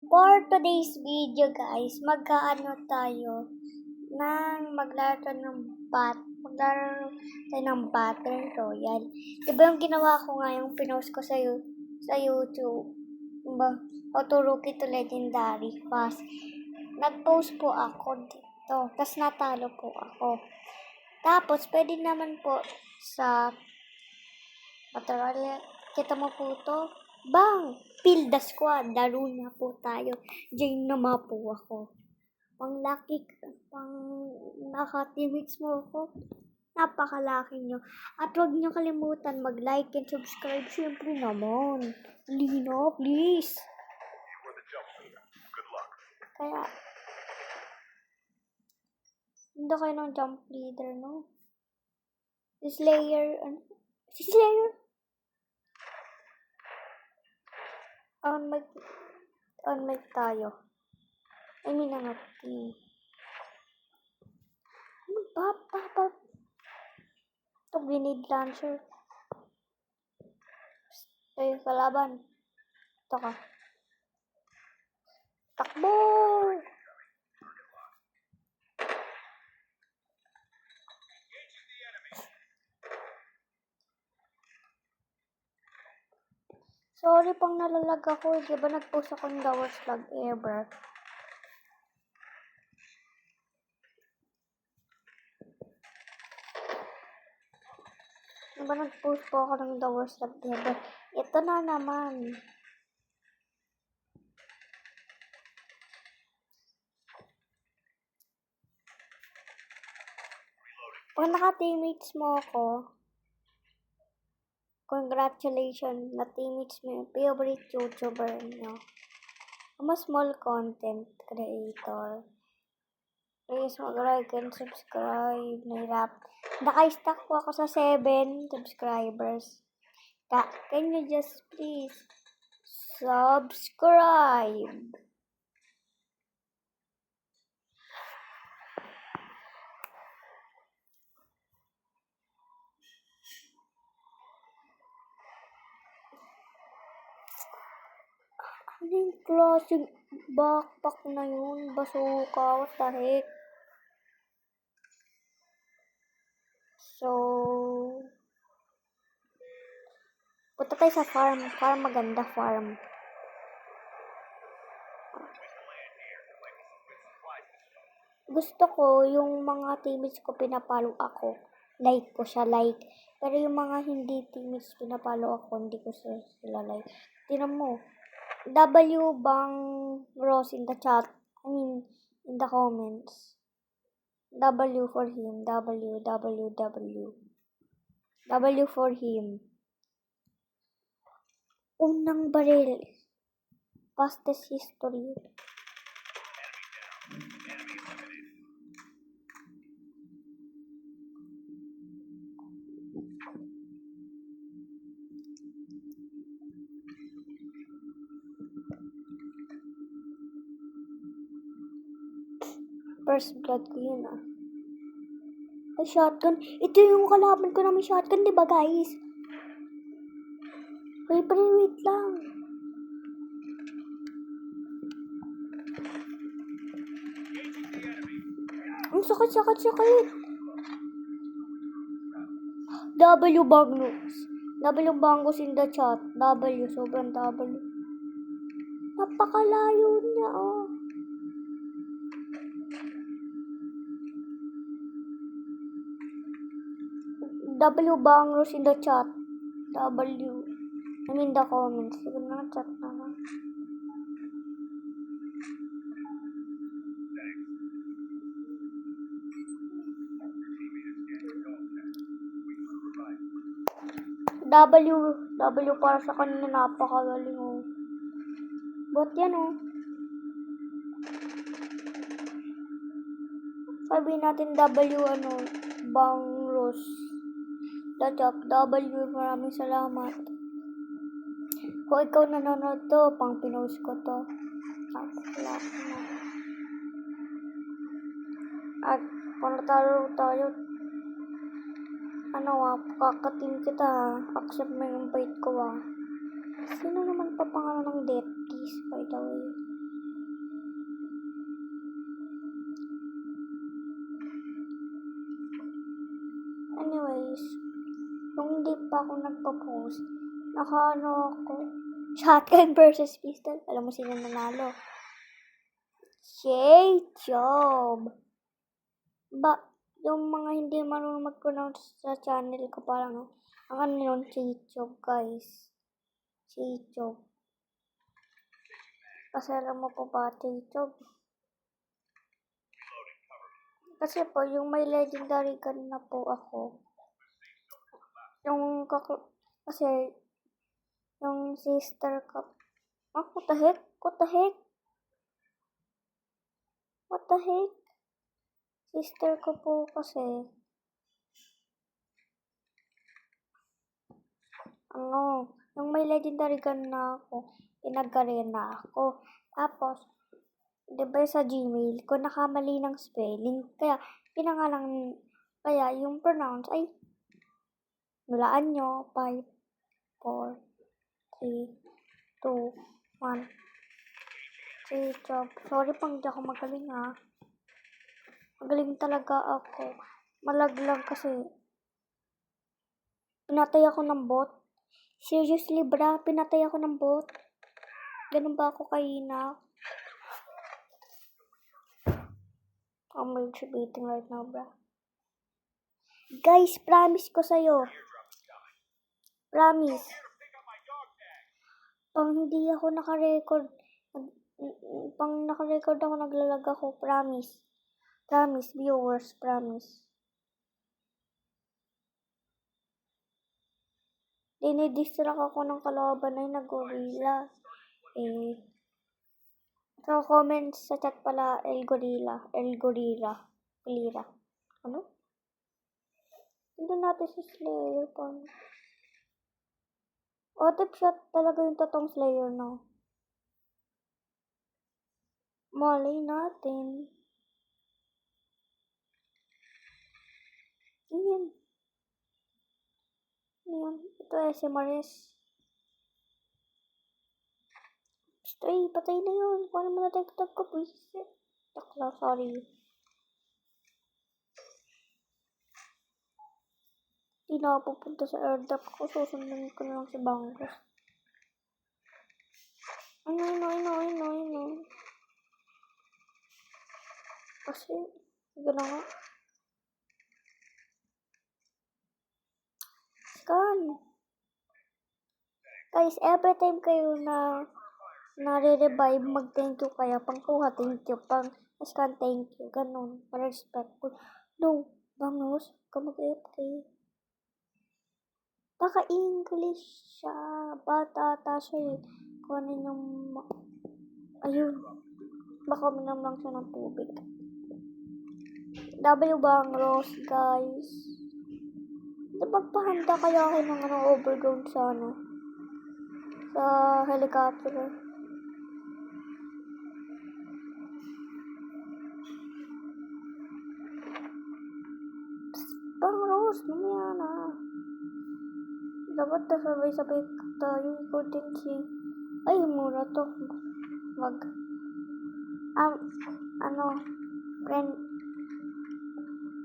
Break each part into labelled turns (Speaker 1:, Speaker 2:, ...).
Speaker 1: For today's video guys, magkaano tayo maglaro tayo ng Battle Royale. Diba yung ginawa ko nga yung pinost ko sa YouTube? Diba? Oturuki to Legendary Pass. Nag-post po ako dito. Tapos natalo po ako. Tapos, pwede naman po sa Battle Royale. Kita mo po to? Bang! Fill the squad. Laro na po tayo. Diyan naman po ako. Pang naka-teammates mo ako. Napakalaki nyo. At huwag nyo kalimutan mag-like and subscribe. Siyempre naman. Lino, please. Kaya, hindi kayo ng jump leader, no? Si Slayer. On mic tayo. I mean, team. Ito, grenade launcher. Ay, kalaban. Ito ka. Takbo! Sorry pang nalalag ako. Di ba nag-post ako ng the worst lag ever? Di ba nag-post po ako ng the worst lag ever? Ito na naman. Pag naka-teammates mo ako, congratulations, na-teammates mo yung favorite YouTuber nyo. I'm a small content creator. Please mag-like and subscribe. Naka-stack po ako sa 7 subscribers. Can you just please subscribe? Anong klaseng backpack na yun? Bazooka, what the heck? So, punta tayo sa farm. Maganda farm. Gusto ko yung mga teammates ko pinapalo ako. Like ko siya, like. Pero yung mga hindi teammates pinapalo ako, hindi ko sila like. Tinan mo. W bang Rose in the chat. I mean, in the comments. W for him. W for him. Unang baril. Fastest history. First blood ko yun Ay, shotgun. Ito yung kalaban ko na may shotgun, diba guys? Wait lang. Ang sakit. W Bangos in the chat. Sobrang W. Napakalayo niya, W Bangos in the chat. I mean the comments. Sige na, chat na lang. W para sa kanina napakagaling But yan sabihin natin W Bangros. W, maraming salamat. Kung ikaw nanonood to, pang pinost ko to. At panatalo tayo. Kakatim kita Accept mo yung bait ko Sino naman papangalan ng death keys, by the way? Nung hindi pa ako nagpo-post, nakaano ako, shotgun versus pistol. Alam mo sino nanalo? Shay Job. Yung mga hindi marunong mag-pronounce sa channel ko, parang, ang ano yun, Shay Job, guys. Shay Job. Kasi alam mo po ba, Shay Job? Kasi po, yung may legendary gun na po ako, kasi, yung sister ko, what the heck? What the heck? What the heck? Sister ko po kasi, yung may legendary gun na ako, pinag-arena ako. Tapos, di ba sa Gmail ko, nakamali ng spelling. Kaya yung pronounce ay, nulaan nyo, 5, 4, 3, 2, 1. Say job. Sorry pang di ako magaling ha. Magaling talaga ako. Malaglag kasi. Pinatay ako ng bot. Seriously bra, pinatay ako ng bot. Ganun ba ako kahina? I'm rage beating right now, bra. Guys, promise ko sa'yo. Promise. Pang hindi ako naka-record ako, naglalag ako. Promise. Promise, viewers, promise. Dinidistract ako ng kalaban ay nag-gorilla. So, comment sa chat pala, El Gorilla. Ano? Hindi natin si Slayer pa. Tip shot talaga yung totoong Slayer, no? Malay natin. Yan. Ito si Maris. Stay, patay na yun. Paano mo na-tag ko, please? Takla, sorry. Hindi na ako pupunta sa airdrop ko. Susundan ko na lang si Bangos. I know. Kasi, sige na nga. Scan. Guys, every time kayo na nare-revive, mag-thank you kaya. Pangkuha, thank you. Pang-scan, thank you. Ganun. Para respectful. No, Bangos, kamag-FK. Baka English siya. Bata siya eh. Kung ano yung... Ayun. Baka minam lang siya ng tubig. W Bangos, guys. Magpahanda kaya ako ng overground sa sa helicopter. Bangos, mamaya na. Dapat sabay-sabay tayo ikutin ay mura to.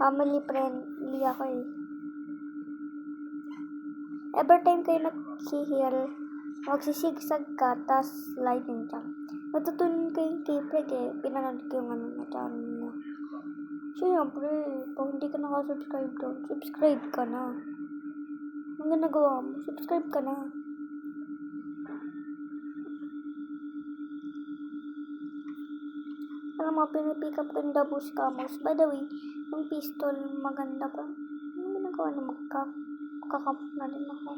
Speaker 1: Family friendly ako eh. Every time kayo nag-heal, magsisigsag ka, tas lightning jump. Matutunin kayong K-Preg eh. Pinanood ko yung na channel niya. Siyempre, pag hindi ka nakasubscribe doon, subscribe ka na. Ang ginagawa mo, subscribe ka na. Alam mo, pinipick up ko yung double scammers. By the way, yung pistol, maganda pa. Ano ginagawa na magkakamp na din ako.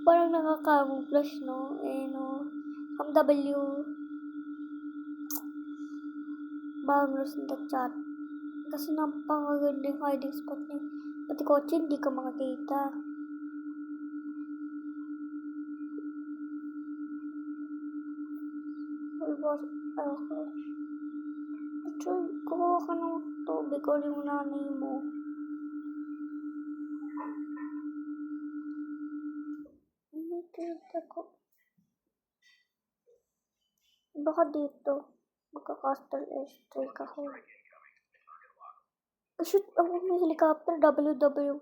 Speaker 1: Parang nakakamouflage, no? Ang W. Bangos in the chat. Kasi napakagandang hiding spot niya. Pati kotse, hindi ka makakita. Okay. Choy, kuha ka ng tubig o yung nanay mo. Baka dito, magka-castle airstrike ako. Shoot, ako may helicopter, WW.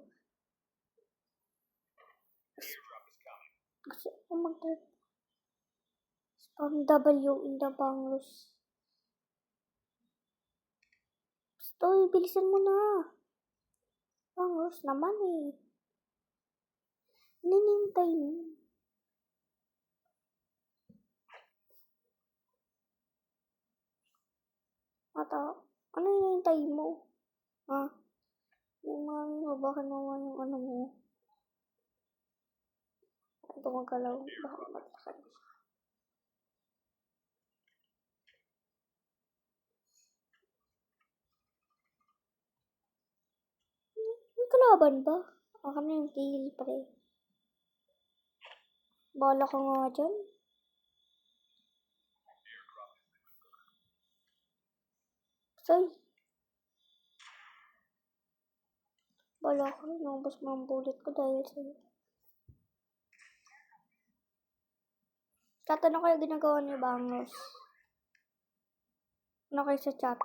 Speaker 1: Gusto ko spam W in the Bangus. Gusto, bilisan mo na. Bangus naman eh. Ninintay mo. Ata, ano hinihintay mo? Ha? Yung mga bakit naman yung ano mo? Ito magkalaw. Bakit matlakan? May kalaban ba? Ako na yung kill, pre. Bala ka nga dyan. Say. Bala ka. Nabas mo ang bullet ko dahil sa'yo. Chat, ano kayo ginagawa ni Bangos? Ano kayo sa chat?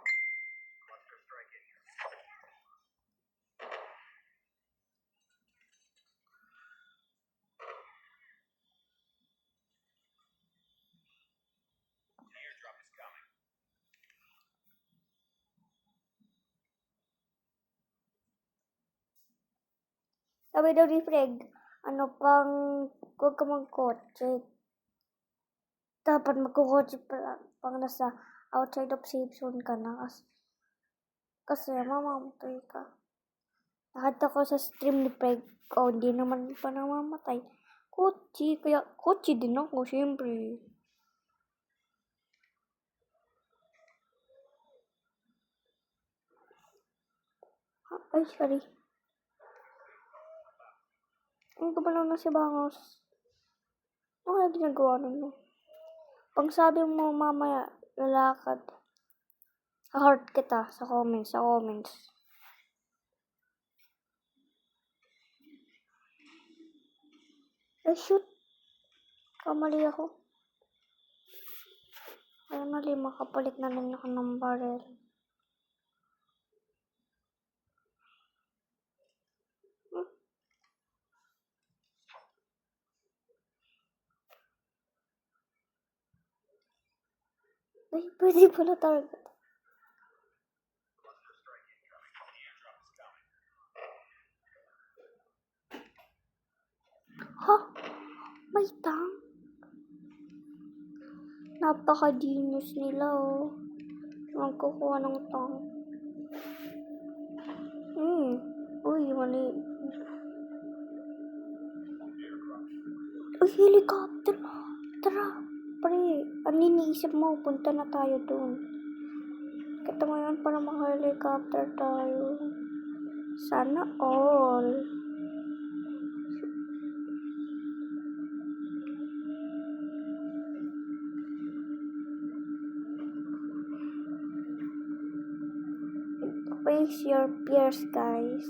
Speaker 1: Sabi daw ni Freg, ano pang, huwag ka magkotse. Dapat magkukotse pang nasa outside of safe zone ka na. Kasi mamamatay ka. Nakita ko sa stream ni Freg, hindi naman pa namamatay. Kotse, kaya kotse din ako, syempre. Ay, sorry. Ang gabalaw na si Bangos. Ano kaya ginagawa nun? Pag sabi mo mamaya, lalakad. Heart kita sa comments. Ay, shoot. Kamali ako. Ay, mali. Makapalit na rin ako ng barrel. Ay, pwede pala target. Ha? May tank? Napaka-genius nila, oh. Magkukuha ng tank. Uy, mali. Uy, helicopter. Tara, pre. Ano iniisip mo? Punta na tayo doon. Kita mo yan para maka-helicopter tayo. Sana all. Face your fears, guys.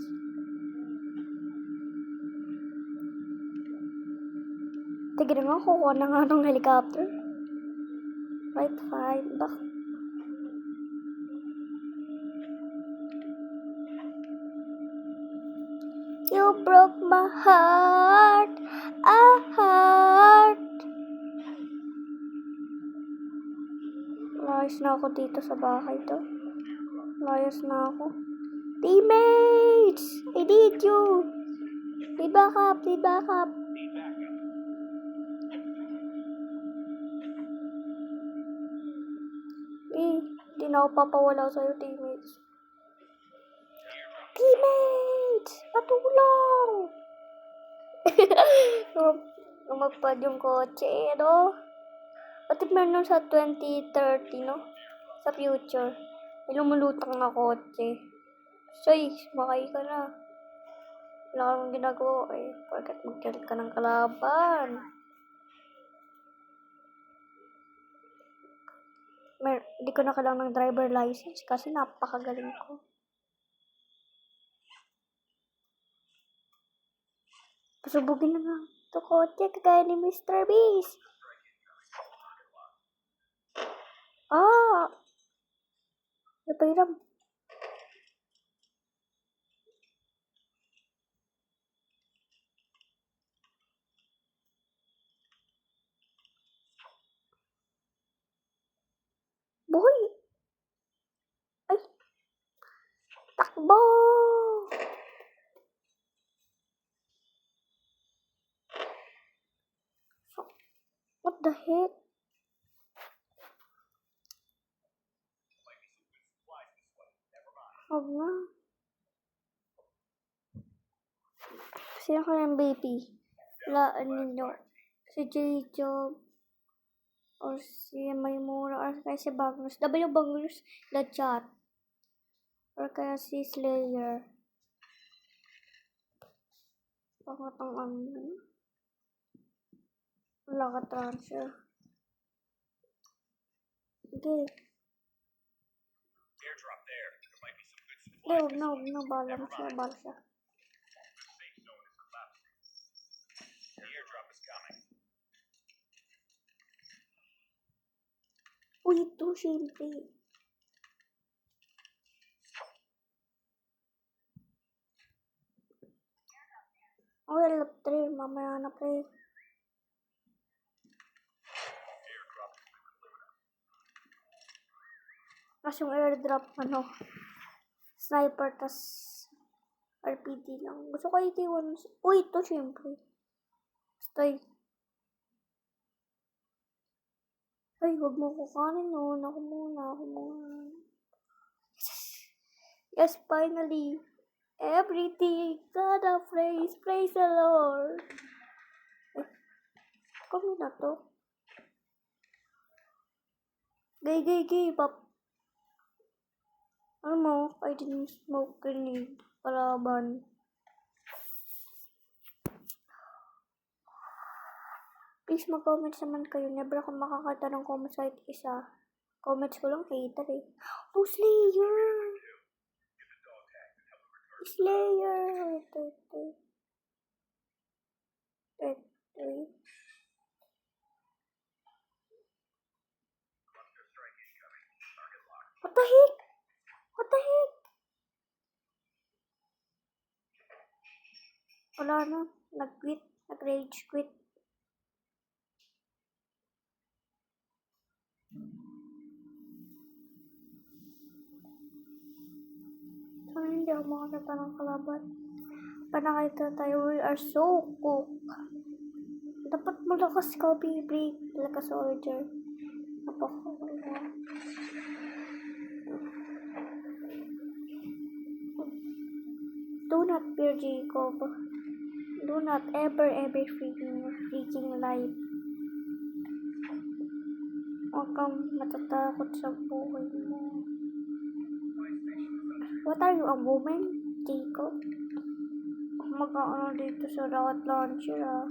Speaker 1: Tignan mo, kukuha na nga ng helicopter. Right, fine. Bakit? You broke my heart, a heart. Layas na ako dito sa bahay to. Layas na ako. Teammates! I need you! Need backup! Di na ako papawala sa'yo, teammates. Teammates! Patulong! Lumagpad yung kotse, no? Pati meron sa 2030, no? Sa future. May lumulutang na kotse. Say, makay ka na. Wala kang ginagawa eh. Porkat mag-kill ka ng kalaban. Di ko na kailangan ng driver license kasi napakagaling ko. Pasubugin na nga. Ito kotse kagaya ni Mr. Beast. Napairam. Aba! What the heck? Huwag na. Sino ka ng baby? Wala, nyo. Si J-Job. Or si Maymura. Or kaya si Bagnus. W Bagnus. The chat. Or kaya si Slayer. Bakit ang ano? Wala ka transfer. Hindi. Huwag na. Balang siya. Uy, ito, syempre. Oh, level 3. Mamaya na, pre. Tapos yung airdrop, sniper, tas RPD lang. Gusto ko 81. Uy, ito, syempre. Stay. Ay, huwag mo kukanin, no. Ako muna. Yes, finally. Everything. Gotta praise the Lord. Kami na to. Gay, pop. Ano mo? I didn't smoke grenade. Palaban. Please mag-comments naman kayo. Never ako makakata ng comments kahit isa. Comments ko lang hater eh. Oh, Slayer! What the heck? Wala na. Nag-rage quit. Sana hindi ako makakita ng kalaban. Panakita tayo, we are so cooked. Dapat malakas ka, break like a soldier. Napakawala. Do not fear Jacob. Do not ever freaking lie. Huwag kang matatakot sa buhay mo. What are you, a woman, Jacob? Mag-ano dito sa rocket launcher, ah.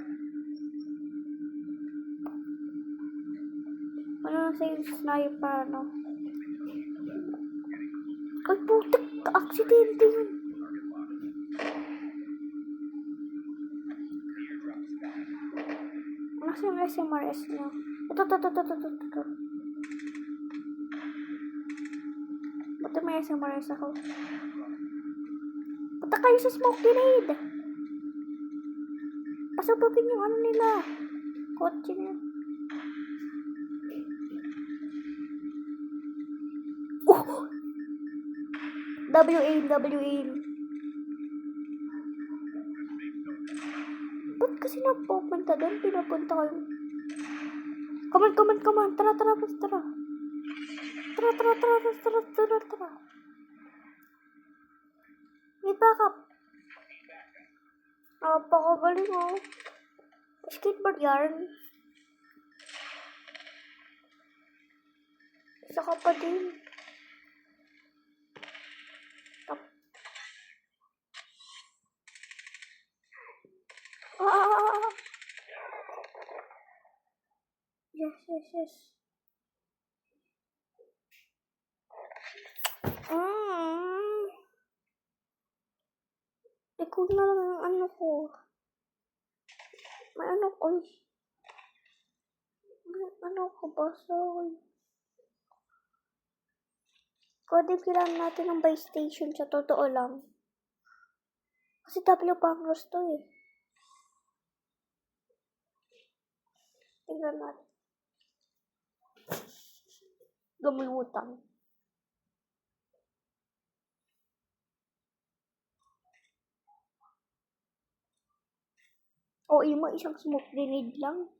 Speaker 1: Ano na sa'yo, sniper, ano? Ay, putik! Aksidente yun! Nasa yung SMRS niya? Ito. Ba't may SMRS ako? Punta kayo sa smoke grenade! Pasabugin yung ano nila. Kotse nila. W-aim. Ba't kasi napupunta doon? Pinapunta kayo. Come on. Tara. Tara. May backup. Napakagaling, oh. Skateboard yarn. Isa ka pa din. Yes. Ikot na lang yung ano ko. May ano ko. May ano ko ba? Sorry. Pwede kailangan natin ng buy station sa totoo lang. Kasi W Bangros to eh. Tingnan natin. Gamulutan. Ima, isang smoke grenade lang.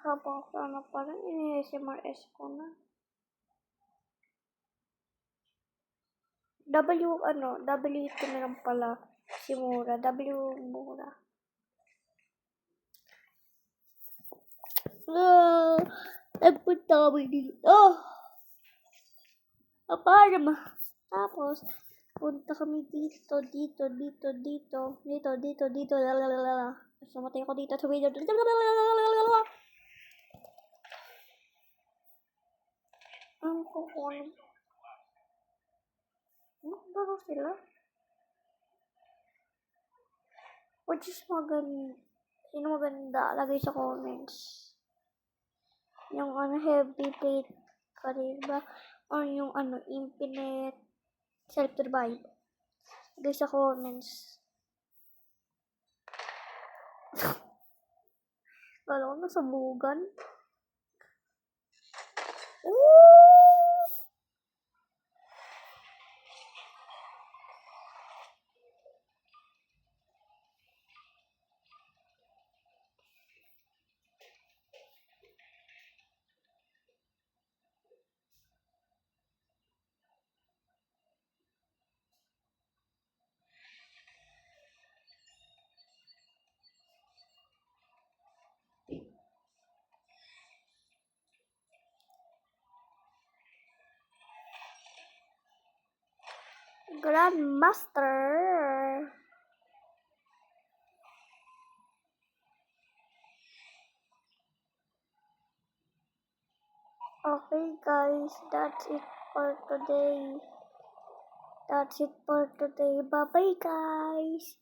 Speaker 1: Habang ano parang ini-SMRS ko na. W ito na lang pala. Si Mura. W Mura. Nagpunta kami dito. Tapos, punta kami dito, lalalala. Tapos namatay ako dito, ang kukunin. Ano sila? Which is maganda. Sino maganda? Lagay sa comments. Yung heavy plate ka rin ba? Or yung infinite self-revive. Lagay sa comments. Kala ko nasa bugan. Grandmaster. Okay guys, that's it for today. Bye bye guys.